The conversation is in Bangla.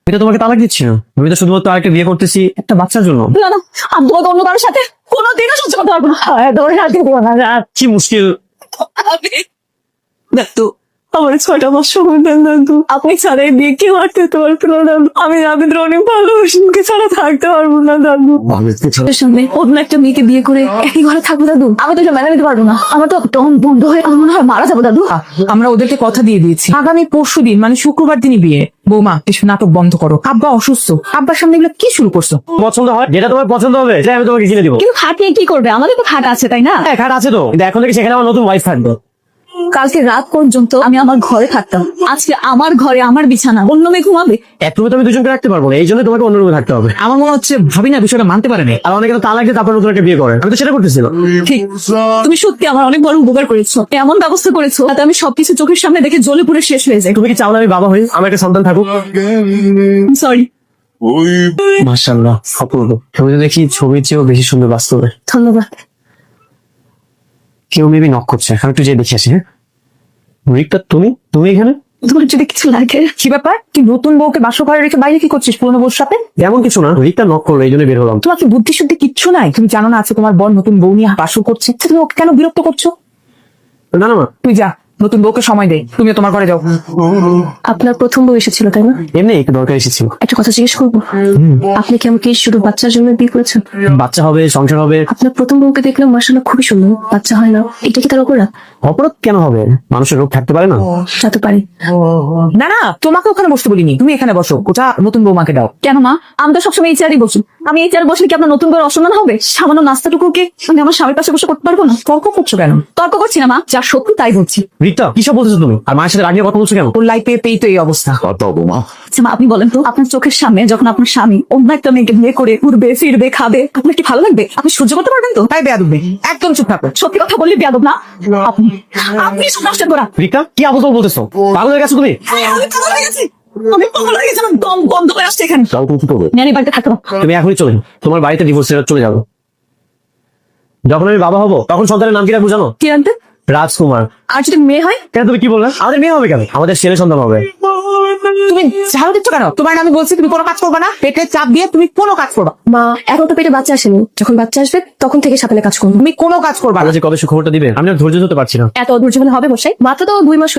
এটা তোমাকে তালাক দিচ্ছি না, আমি তো শুধুমাত্র আরেকটা বিয়ে করতেছি একটা বাচ্চার জন্য। না না, আমি তোমাকে অন্য কারোর সাথে কোনোদিনও সহ্য করতে পারবো না। তোমার সাথে দিও না। কি মুশকিল। দাদু, আমার 6টা মাস সময় দেন দাদু। আপনি ছাড়াই বিয়ে কেউ আর করতে পারতো না দাদু। আমি রাবিন্দ্র অনেক ভালোবাসি, ওকে ছাড়া থাকতে পারবো না দাদু। তোর সামনে অন্য একটা মেয়েকে বিয়ে করে একই ঘরে থাকবো দাদু, আমি তো এটা মেনে নিতে পারবো না। আমার তো দম বন্ধ হয়ে আমার মনে হয় মারা যাবো দাদু। আমরা ওদেরকে কথা দিয়ে দিয়েছি, আগামী পরশুদিন মানে শুক্রবার দিনই বিয়ে। বৌমা, এসব নাটক বন্ধ করো। আব্বা অসুস্থ, আব্বার সামনে এগুলো কি শুরু করছো? পছন্দ হয়, যেটা তোমার পছন্দ হবে সেটা আমি তোমাকে কিনে দিব। কিন্তু খাট নিয়ে কি করবে? আমাদের তো খাট আছে তাই না? হ্যাঁ, খাট আছে তো, কিন্তু এখন থেকে সেখানে আমার নতুন ওয়াইফ থাকবে। কালকে রাত পর্যন্ত আমি আমার ঘরে থাকতাম, আজকে আমার ঘরে আমার বিছানা অন্য মেয়ে ঘুমাবে। এক রুমে তো আমি দুজনকে রাখতে পারবো না, এই জন্য তোমাকে অন্য রুমে থাকতে হবে। আমার মনে হচ্ছে ভাবি না বিষয়টা মানতে পারেনি। আর অনেকে তো তালাক দিয়ে তারপর নতুন একটা বিয়ে করে, আমি তো সেটা করতেছি না। ঠিক, তুমি সত্যি আমার অনেক বড় উপকার করেছো, এমন ব্যবস্থা করেছো যাতে আমি সবকিছু চোখের সামনে দেখে জ্বলে পুড়ে শেষ হয়ে যাই। তুমি কি চাও না আমি বাবা হই, আমার একটা সন্তান থাকুক? সরি। মাশাআল্লাহ, অপূর্ব। ছবিতে দেখি ছবির চেয়েও বেশি সুন্দর বাস্তবে। ধন্যবাদ। কেউ মেবি নক করছে, এখন একটু যেয়ে দেখে আসি। হ্যাঁ, রিক্তা, তুমি তুমি এখানে? তোমার যদি কিছু লাগে। কি ব্যাপার? তুই নতুন বউকে বাসর ঘরে রেখে বাইরে কি করছিস পুরনো বউর সাথে? এমন কিছু না, রিক্তা নক করলো এই জন্য বের হলাম। তোমার কি বুদ্ধি শুদ্ধি কিচ্ছু নাই? তুমি জানো না আছে তোমার বর নতুন বউ নিয়ে বাসর করছে, তুমি ওকে কেন বিরক্ত করছো? না না মা, তুই যা, নতুন বউকে সময় দে, তুমিও তোমার ঘরে যাও। আপনার প্রথম বউ এসেছিল তাই না? এমনি একটু দরকার এসেছিল। একটা কথা জিজ্ঞেস করবো, আপনি কি আমাকে শুধু বাচ্চার জন্য বিয়ে করেছেন? বাচ্চা হবে, সংসার হবে। আপনার প্রথম বউকে দেখলাম মাশাআল্লাহ খুবই সুন্দর, বাচ্চা হয় না, এটা কি তার অপরাধ? অপরাধ কেন হবে? মানুষের রোগ থাকতে পারে না। তা তো পারি। না না, তোমাকে ওখানে বসতে বলিনি, তুমি এখানে বসো, ওটা নতুন বৌমাকে দাও। কেন মা? আমি তো সবসময় এই চেয়ারই বসি, আমি এই চেয়ার বসলে কি আপনার নতুন করে অসম্মান হবে? সামান্য নাস্তাটুকু কি আমি আমার স্বামীর পাশে বসে করতে পারবো না? তর্ক করছো কেন? তর্ক করছি না মা, যা সত্যি তাই বলছি। রিক্তা, কিসব বলতেছো তুমি? আর মায়ের সাথে রাগিয়ে কথা বলছো কেন? ওর লাইফে পেয়ে তো এই অবস্থা। আচ্ছা মা, আপনি বলেন তো, আপনার চোখের সামনে যখন আপনার স্বামী অন্য একটা মেয়েকে বিয়ে করে ঘুরবে ফিরবে খাবে, আপনার কি ভালো লাগবে? আপনি সহ্য করতে পারবেন তো? তাই বেয়াদব মেয়ে, একদম চুপ থাকো। সত্যি কথা বললে বেয়াদব না? আপনি আপনি সব নষ্ট করা। রিক্তা, কি আবল বলতেছো? পাগল হয়ে গেছো তুমি? আমি পাগল হয়ে গেছি, আমি পাগল হয়ে গেছি, আমার দম বন্ধ করে আসছে এখানে। নেন এই বাড়িতে থাকতে পারো। তুমি এখনই চলে যাও। তোমার বাড়িতে ডিভোর্স চলে যাবো। যখন আমি বাবা হবো তখন সন্তানের নাম কি রাখবো জানো? কি আনতে? রাজকুমার। আর যদি মেয়ে হয়? কেন, তুমি কি বললে? আমাদের মেয়ে হবে কেন? আমাদের ছেলে সন্তান হবে। তুমি ঝাড়ু দিচ্ছ কেন? তোমার আমি বলছি তুমি কোনো কাজ করবে না, পেটে চাপ দিয়ে তুমি কোনো কাজ করবা। মা, এখন তো পেটে বাচ্চা আসেনি, যখন বাচ্চা আসবে তখন থেকে সকালে কাজ করবো। তুমি কোনো কাজ করবা না। আল্লাহ যে কবে সুখবরটা দিবে আমি আর ধৈর্য ধরতে পারছি না। এত অধৈর্য হলে হবে মশাই? মাত্র তো 2 মাস